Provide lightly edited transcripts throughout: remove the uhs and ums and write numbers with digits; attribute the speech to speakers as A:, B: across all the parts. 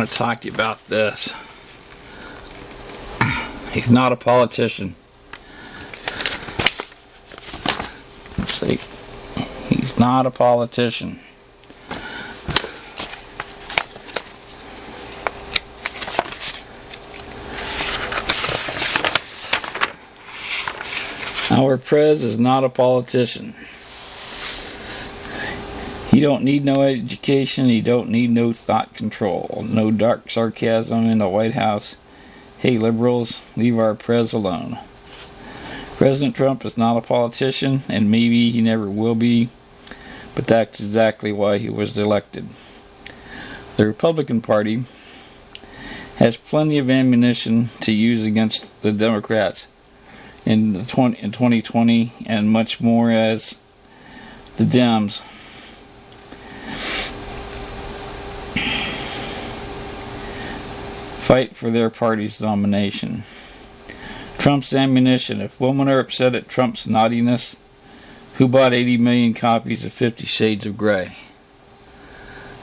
A: want to talk to you about this. He's not a politician. Let's see. He's not a politician. Our Prez is not a politician. He don't need no education. He don't need no thought control. No dark sarcasm in the White House. Hey, liberals, leave our Prez alone. President Trump is not a politician, and maybe he never will be, but that's exactly why he was elected. The Republican Party has plenty of ammunition to use against the Democrats in 2020 and much more as the Dems fight for their party's nomination. Trump's ammunition. If women are upset at Trump's naughtiness, who bought 80 million copies of 50 Shades of Grey?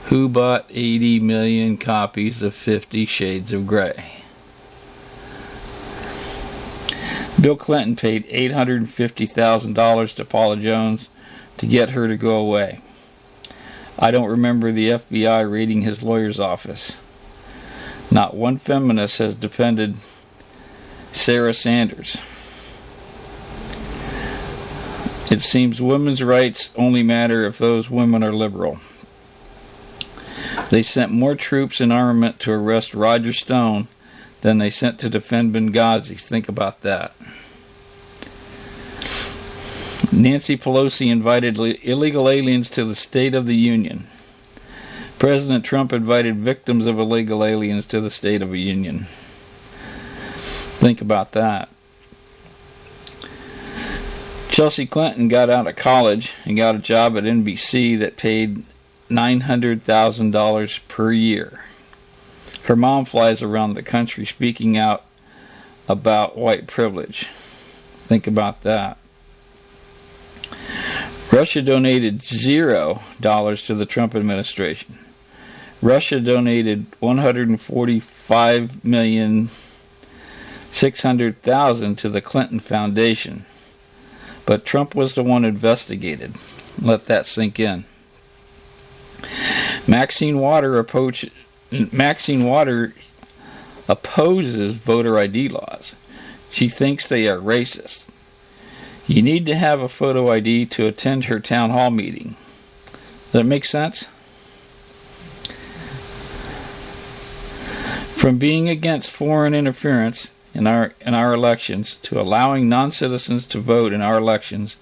A: Who bought 80 million copies of 50 Shades of Grey? Bill Clinton paid $850,000 to Paula Jones to get her to go away. I don't remember the FBI raiding his lawyer's office. Not one feminist has defended Sarah Sanders. It seems women's rights only matter if those women are liberal. They sent more troops and armament to arrest Roger Stone than they sent to defend Benghazi. Think about that. Nancy Pelosi invited illegal aliens to the State of the Union. President Trump invited victims of illegal aliens to the State of the Union. Think about that. Chelsea Clinton got out of college and got a job at NBC that paid $900,000 per year. Her mom flies around the country speaking out about white privilege. Think about that. Russia donated $0 to the Trump administration. Russia donated $145,600,000 to the Clinton Foundation. But Trump was the one investigated. Let that sink in. Maxine Waters opposes voter ID laws. She thinks they are racist. You need to have a photo ID to attend her town hall meeting. Does that make sense? From being against foreign interference in our elections to allowing non-citizens to vote in our elections,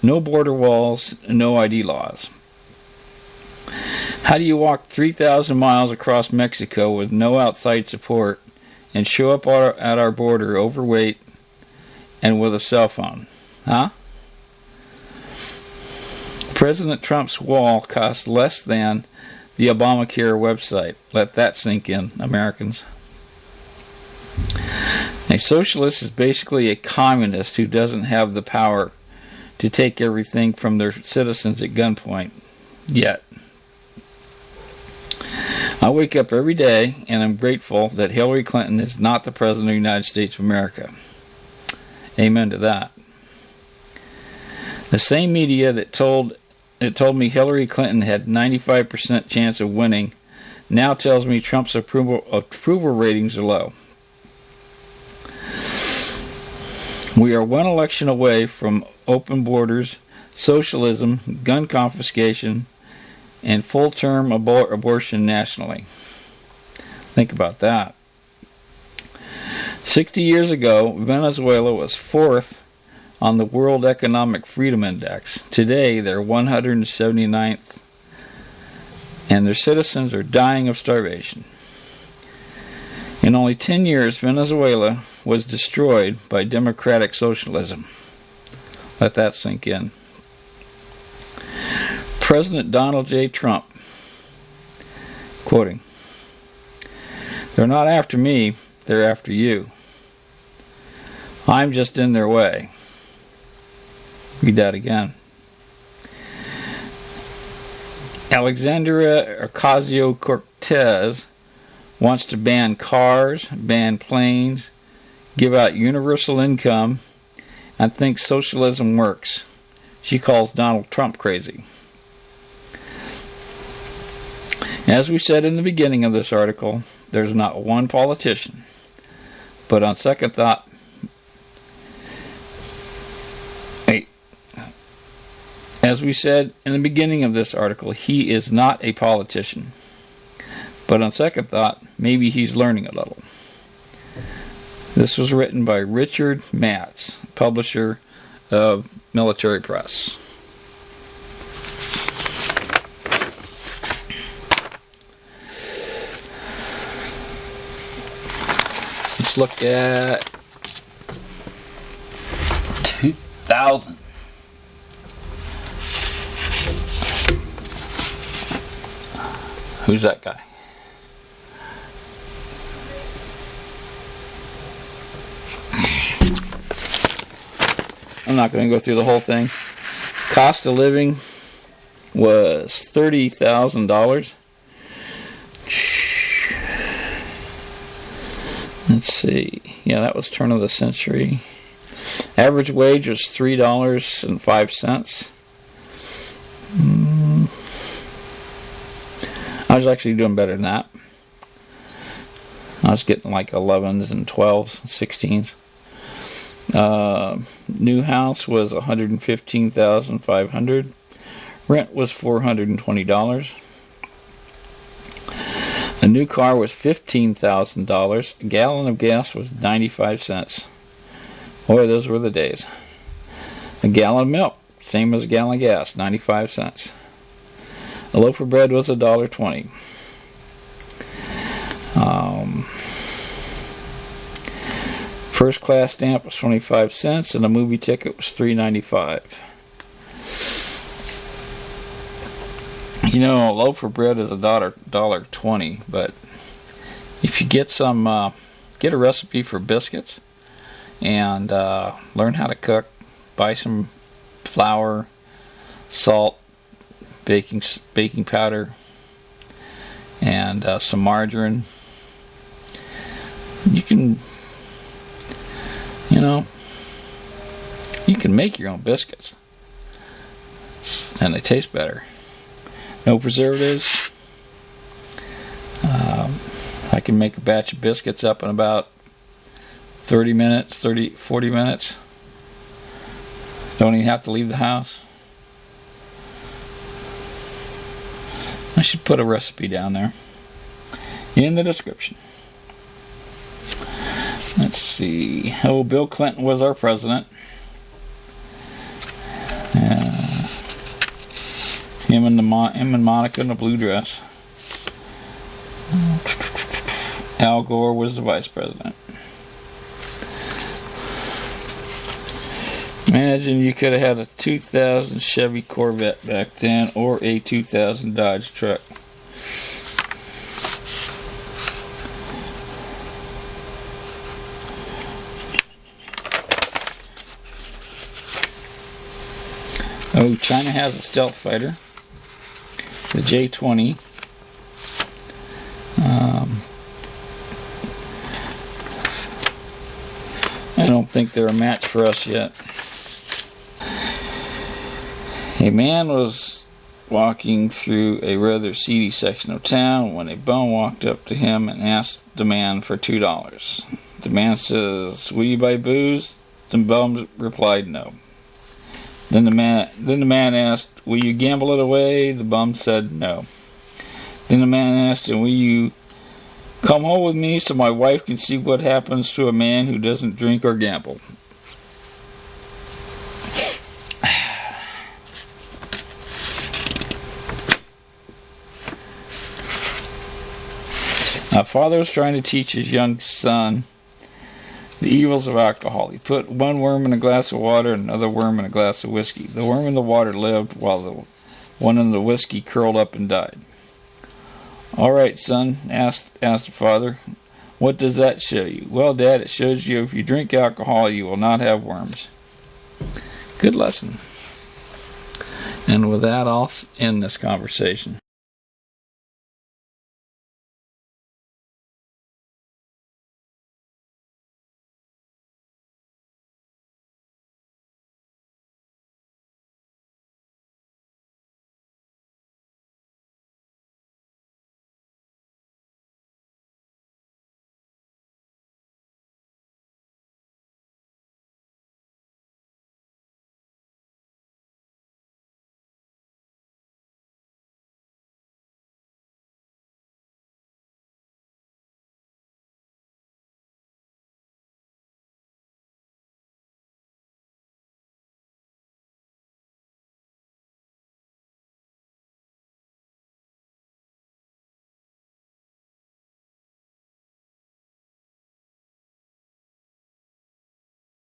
A: no border walls, no ID laws. How do you walk 3,000 miles across Mexico with no outside support and show up at our border overweight and with a cell phone? Huh? President Trump's wall costs less than the Obamacare website. Let that sink in, Americans. A socialist is basically a communist who doesn't have the power to take everything from their citizens at gunpoint. Yet. I wake up every day and I'm grateful that Hillary Clinton is not the President of the United States of America. Amen to that. The same media that told me Hillary Clinton had 95% chance of winning now tells me Trump's approval ratings are low. We are one election away from open borders, socialism, gun confiscation, and full-term abortion nationally. Think about that. 60 years ago, Venezuela was fourth on the World Economic Freedom Index. Today, they're 179th, and their citizens are dying of starvation. In only 10 years, Venezuela was destroyed by democratic socialism. Let that sink in. President Donald J. Trump, quoting, "They're not after me, they're after you. I'm just in their way." Read that again. Alexandria Ocasio-Cortez wants to ban cars, ban planes, give out universal income, and thinks socialism works. She calls Donald Trump crazy. As we said in the beginning of this article, there's not one politician, but on second thought, as we said in the beginning of this article, he is not a politician. But on second thought, maybe he's learning a little. This was written by Richard Matz, publisher of Military Press. Let's look at 2000. Who's that guy? I'm not going to go through the whole thing. Cost of living was $30,000. Let's see. Yeah, that was turn of the century. Average wage was $3.05. I was actually doing better than that. I was getting like 11s and 12s and 16s. New house was $115,500. Rent was $420. A new car was $15,000. A gallon of gas was 95 cents. Boy, those were the days. A gallon of milk, same as a gallon of gas, 95 cents. A loaf of bread was $1.20. First class stamp was 25 cents, and a movie ticket was $3.95. You know, a loaf of bread is $1.20, but if you get some, get a recipe for biscuits and learn how to cook, buy some flour, salt, baking powder, and some margarine, you can, you can make your own biscuits, and they taste better. No preservatives. I can make a batch of biscuits up in about 40 minutes. Don't even have to leave the house. I should put a recipe down there in the description. Let's see. Oh, Bill Clinton was our president. Him and Monica in the blue dress. Al Gore was the vice president. Imagine you could have had a 2000 Chevy Corvette back then, or a 2000 Dodge truck. Oh, China has a stealth fighter, the J-20. I don't think they're a match for us yet. A man was walking through a rather seedy section of town when a bum walked up to him and asked the man for $2. The man says, "Will you buy booze?" The bum replied, "No." Then the man asked, "Will you gamble it away?" The bum said, "No." Then the man asked him, "Will you come home with me so my wife can see what happens to a man who doesn't drink or gamble?" A father was trying to teach his young son the evils of alcohol. He put one worm in a glass of water and another worm in a glass of whiskey. The worm in the water lived, while the one in the whiskey curled up and died. "All right, son," asked the father, "what does that show you?" "Well, Dad, it shows you if you drink alcohol, you will not have worms." Good lesson. And with that, I'll end this conversation.